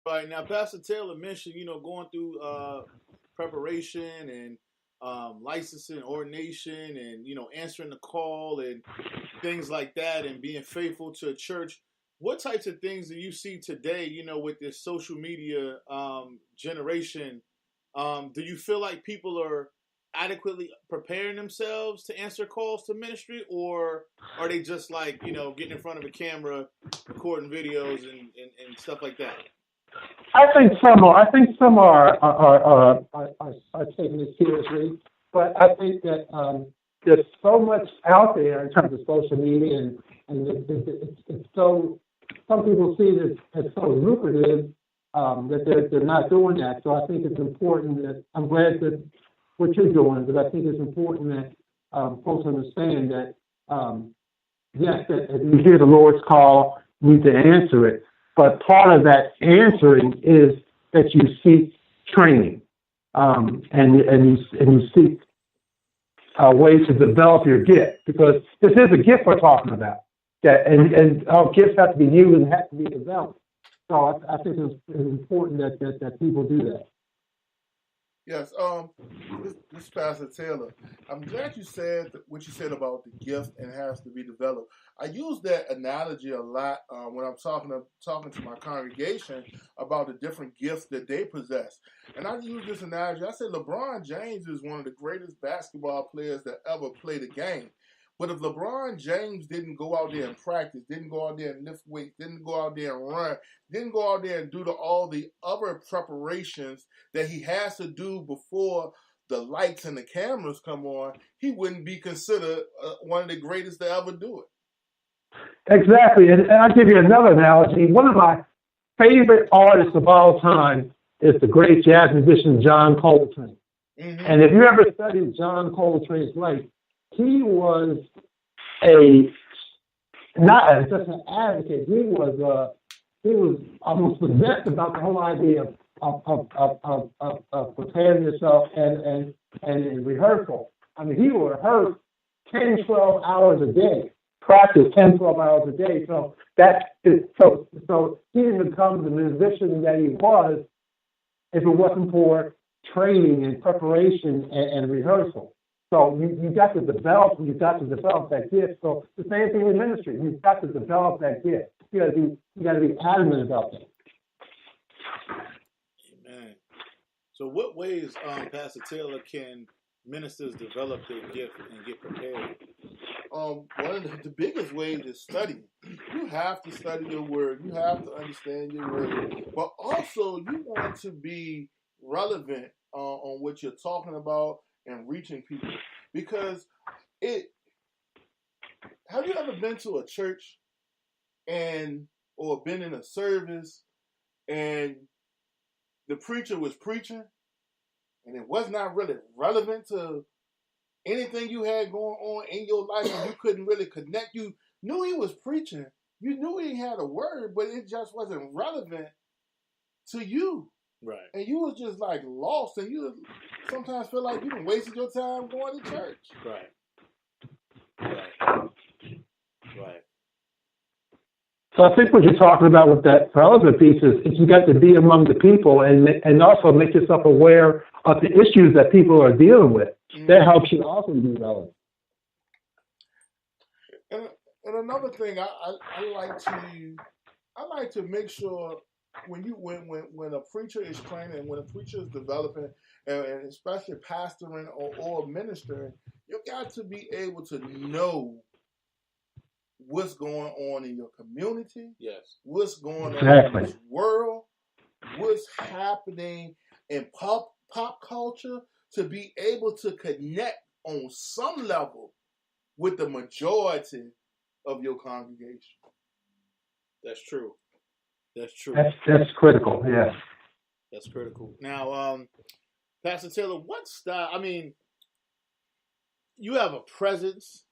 Right now, Pastor Taylor mentioned, going through preparation and licensing, ordination, and answering the call and things like that, and being faithful to a church. What types of things do you see today? With this social media generation, do you feel like people are adequately preparing themselves to answer calls to ministry, or are they just like getting in front of a camera, recording videos and stuff like that? I think some are. I think some are taking it seriously, but I think that there's so much out there in terms of social media, and it's so. Some people see it as so lucrative that they're not doing that. So I think it's important that I'm glad that what you're doing, but I think it's important that folks understand that yes, that if you hear the Lord's call, you need to answer it. But part of that answering is that you seek training, and you seek ways to develop your gift, because this is a gift we're talking about. That and our gifts have to be used and have to be developed. So I think it's important that people do that. Yes, this is Pastor Taylor. I'm glad you said what you said about the gift and has to be developed. I use that analogy a lot when I'm talking to my congregation about the different gifts that they possess. And I use this analogy. I say LeBron James is one of the greatest basketball players that ever played the game. But if LeBron James didn't go out there and practice, didn't go out there and lift weights, didn't go out there and run, didn't go out there and do all the other preparations that he has to do before the lights and the cameras come on, he wouldn't be considered one of the greatest to ever do it. Exactly, and I'll give you another analogy. One of my favorite artists of all time is the great jazz musician John Coltrane. Mm-hmm. And if you ever studied John Coltrane's life, he was not just an advocate. He was almost possessed about the whole idea of preparing yourself and in rehearsal. I mean, he would rehearse 10, 12 hours a day, practice 10, 12 hours a day. So so he didn't become the musician that he was if it wasn't for training and preparation and rehearsal. So you got to develop that gift. So the same thing in ministry. You've got to develop that gift. You got to be adamant about that. Amen. So what ways, Pastor Taylor, can ministers develop their gift and get prepared? One of the biggest ways is studying. You have to study your word. You have to understand your word. But also, you want to be relevant on what you're talking about and reaching people. Because have you ever been to a church or been in a service and the preacher was preaching and it was not really relevant to anything you had going on in your life, and you couldn't really connect? You knew he was preaching. You knew he had a word, but it just wasn't relevant to you. Right. And you was just like lost, and you sometimes feel like you wasted your time going to church. Right. So I think what you're talking about with that relevant piece is you got to be among the people and also make yourself aware of the issues that people are dealing with. Mm-hmm. That helps you also be relevant. And another thing, I like to make sure when a preacher is training, when a preacher is developing, and especially pastoring or ministering, you got to be able to know what's going on in your community. Yes. What's going on in this world. What's happening in pop culture, to be able to connect on some level with the majority of your congregation. That's true. That's critical. Yeah. That's critical. Now, Pastor Taylor, what style? I mean, you have a presence.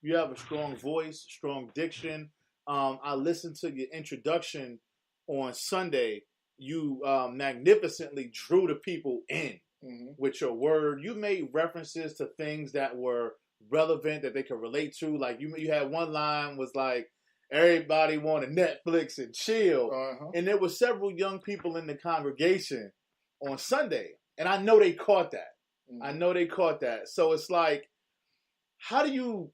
You have a strong voice, strong diction. I listened to your introduction on Sunday. You magnificently drew the people in with your word. You made references to things that were relevant, that they could relate to. Like you had one line was like, everybody wanted Netflix and chill. And there were several young people in the congregation on Sunday. And I know they caught that. I know they caught that. So it's like, how do you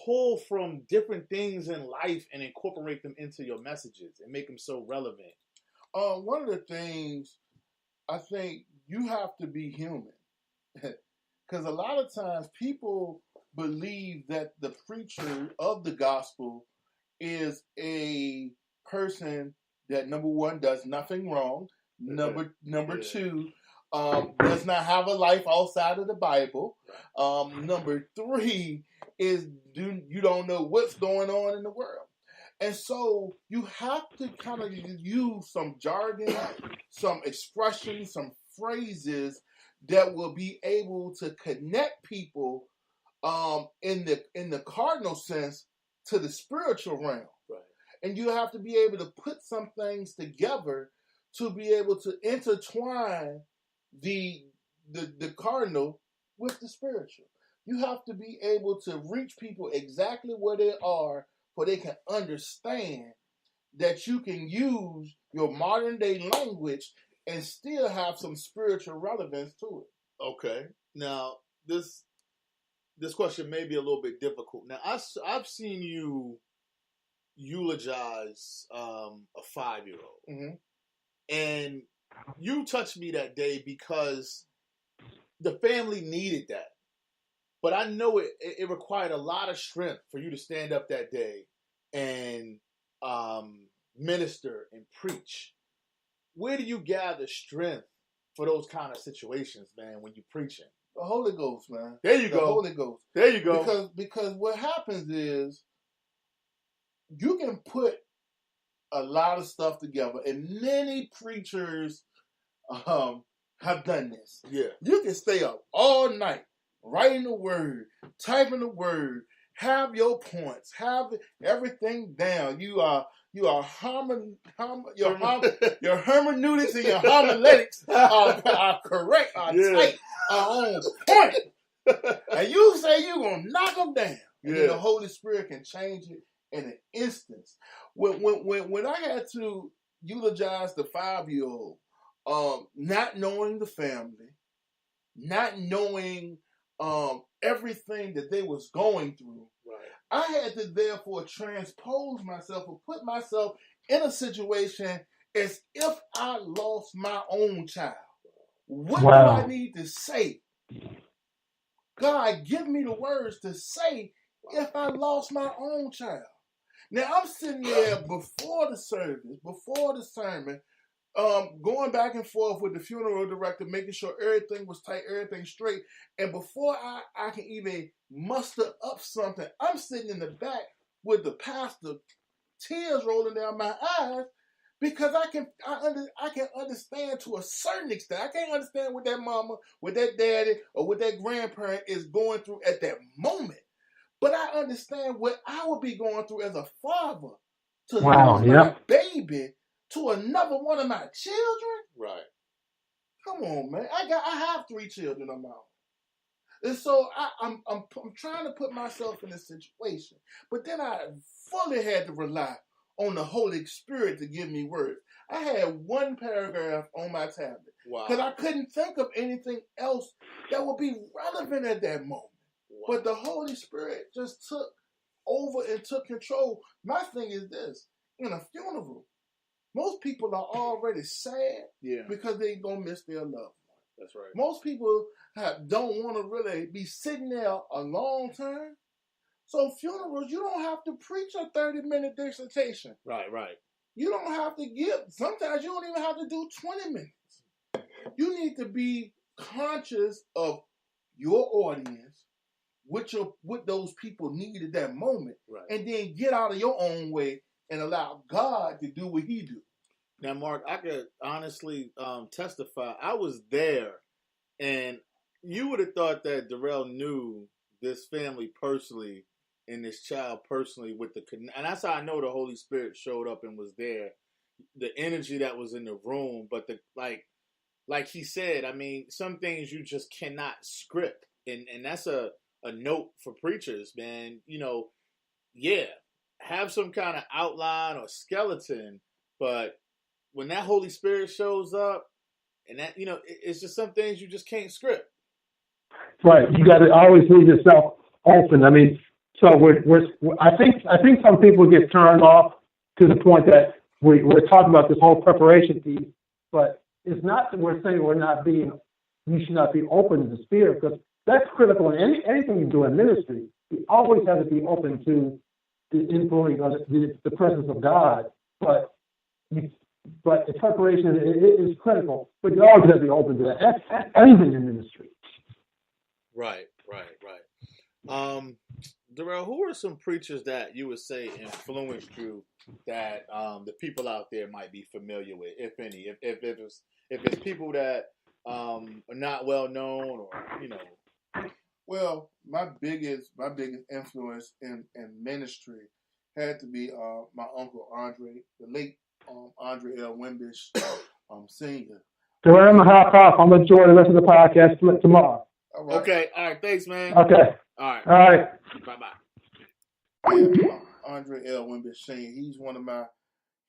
pull from different things in life and incorporate them into your messages and make them so relevant? One of the things, I think you have to be human. Because a lot of times people believe that the preacher of the gospel is a person that, number one, does nothing wrong. Number two, does not have a life outside of the Bible. Number three is you don't know what's going on in the world. And so you have to kind of use some jargon, some expressions, some phrases that will be able to connect people in the cardinal sense to the spiritual realm. Right. And you have to be able to put some things together to be able to intertwine the cardinal with the spiritual. You have to be able to reach people exactly where they are so they can understand that you can use your modern day language and still have some spiritual relevance to it. Okay. Now, this question may be a little bit difficult. Now, I've seen you eulogize a 5-year-old. Mm-hmm. And you touched me that day because the family needed that. But I know it required a lot of strength for you to stand up that day and minister and preach. Where do you gather strength for those kind of situations, man, when you're preaching? The Holy Ghost, man. There you go. The Holy Ghost. There you go. Because what happens is you can put a lot of stuff together, and many preachers have done this. Yeah. You can stay up all night writing the word, typing the word, have your points, have everything down. Your hermeneutics and your homiletics are correct, are tight, are on point. And you say you're going to knock them down. And then the Holy Spirit can change it in an instance. When I had to eulogize the 5-year-old, not knowing the family, not knowing everything that they was going through, right. I had to therefore transpose myself or put myself in a situation as if I lost my own child. What do I need to say? God, give me the words to say if I lost my own child. Now, I'm sitting there before the service, before the sermon, going back and forth with the funeral director, making sure everything was tight, everything straight. And before I can even muster up something, I'm sitting in the back with the pastor, tears rolling down my eyes, because I can understand to a certain extent. I can't understand what that mama, what that daddy, or what that grandparent is going through at that moment. But I understand what I would be going through as a father to lose my baby to another one of my children. Right. Come on, man. I have 3 children of my own. And so I'm trying to put myself in this situation. But then I fully had to rely on the Holy Spirit to give me words. I had 1 paragraph on my tablet. Wow. Because I couldn't think of anything else that would be relevant at that moment. Wow. But the Holy Spirit just took over and took control. My thing is this. In a funeral, most people are already sad because they going to miss their loved one. That's right. Most people don't want to really be sitting there a long time. So funerals, you don't have to preach a 30-minute dissertation. Right. You don't have to sometimes you don't even have to do 20 minutes. You need to be conscious of your audience, what those people need at that moment, and then get out of your own way and allow God to do what he do. Now, Mark, I could honestly testify. I was there, and you would have thought that Darrell knew this family personally and this child personally and that's how I know the Holy Spirit showed up and was there. The energy that was in the room, but like he said, I mean, some things you just cannot script, and that's a note for preachers, man. You know, have some kind of outline or skeleton, but when that Holy Spirit shows up, and that, it's just some things you just can't script. Right. You got to always leave yourself open. I mean, so I think some people get turned off to the point that we're talking about this whole preparation piece, but it's not that we're saying you should not be open to the Spirit, because that's critical in anything you do in ministry. You always have to be open to the influence of the presence of God, but the preparation is critical. But you always have to be open to that. Anything in ministry. Right. Darrell, who are some preachers that you would say influenced you that the people out there might be familiar with, if any? If it's people that are not well known, or Well, my biggest influence in ministry had to be my uncle Andre, the late Andre L. Wimbish, Senior. Darrell, I'm going to hop off. I'm going to join the rest of the podcast tomorrow. All right. Okay. All right. Thanks, man. Okay. All right. Bye-bye. Yeah, Andre L. Wimbish Senior.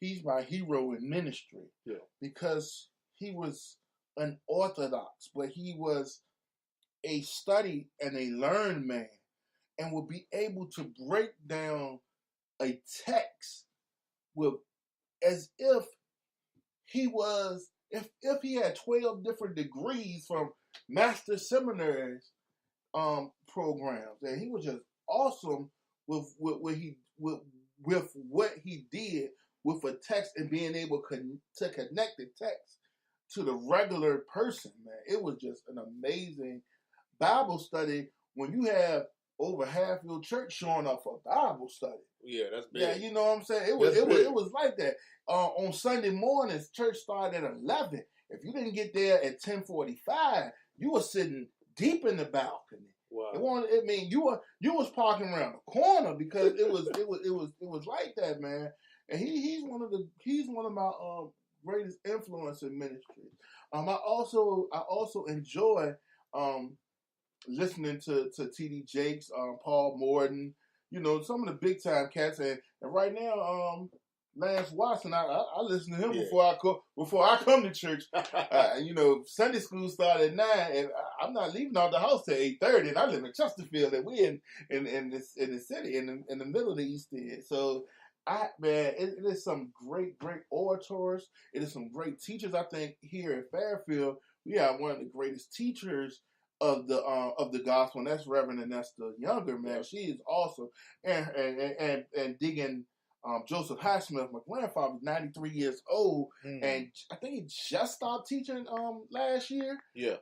He's my hero in ministry. Yeah. Because he was unorthodox, but he was a study and a learned man, and would be able to break down a text with as if he was if he had 12 different degrees from master seminaries programs, and he was just awesome with what he did with a text and being able to connect the text to the regular person. Man, it was just an amazing Bible study when you have over half your church showing up for Bible study. Yeah, that's big. Yeah, you know what I'm saying? It was like that. On Sunday mornings, church started at 11. If you didn't get there at 10:45, you were sitting deep in the balcony. Wow. You was parking around the corner because it was like that, man. And he's one of my greatest influence in ministry. I also enjoy listening to T.D. Jakes, Paul Morton, some of the big time cats, and right now, Lance Watson. I listen to him before I come to church. Sunday school started at 9, and I'm not leaving out the house till 8:30. And I live in Chesterfield, and we in the city, in the middle of the East End. So, it is some great orators. It is some great teachers. I think here at Fairfield, we have one of the greatest teachers of the gospel, and that's Reverend Anesta Younger, man. She is awesome. And digging Joseph Highsmith, my grandfather, was 93 years old, and I think he just stopped teaching last year. Yeah.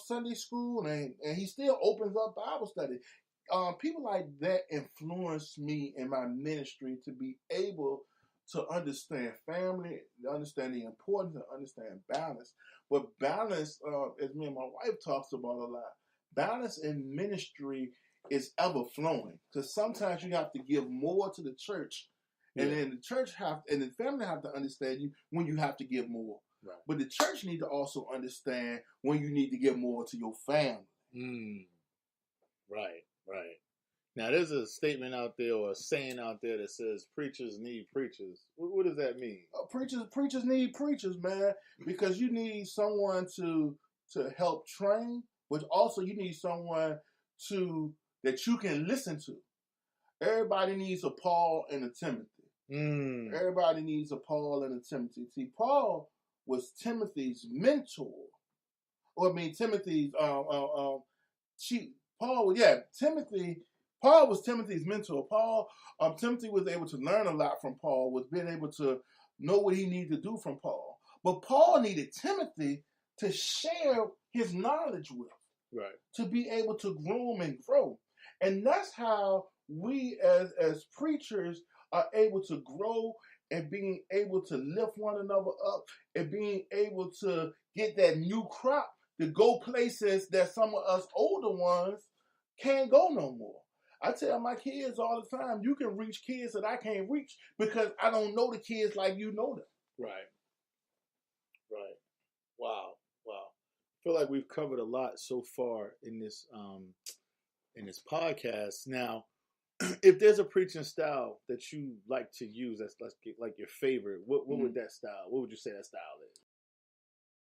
Sunday school, and he still opens up Bible study. People like that influence me in my ministry to be able to understand family, understand the importance, and understand balance. But balance, as me and my wife talks about a lot, balance in ministry is ever flowing, because sometimes you have to give more to the church, and then the church and the family have to understand you when you have to give more. Right. But the church need to also understand when you need to give more to your family. Right. Now, there's a statement out there, or a saying out there, that says preachers need preachers. What does that mean? Preachers need preachers, man, because you need someone to help train, but also you need someone that you can listen to. Everybody needs a Paul and a Timothy. Everybody needs a Paul and a Timothy. See, Paul was Timothy's mentor. Timothy's Paul was Timothy's mentor. Timothy was able to learn a lot from Paul, was being able to know what he needed to do from Paul. But Paul needed Timothy to share his knowledge with, right, to be able to groom and grow. And that's how we as preachers are able to grow, and being able to lift one another up, and being able to get that new crop to go places that some of us older ones can't go no more. I tell my kids all the time, you can reach kids that I can't reach because I don't know the kids like you know them. Right. Wow. I feel like we've covered a lot so far in this podcast. Now, if there's a preaching style that you like to use, that's like your favorite, what would that style? What would you say that style is?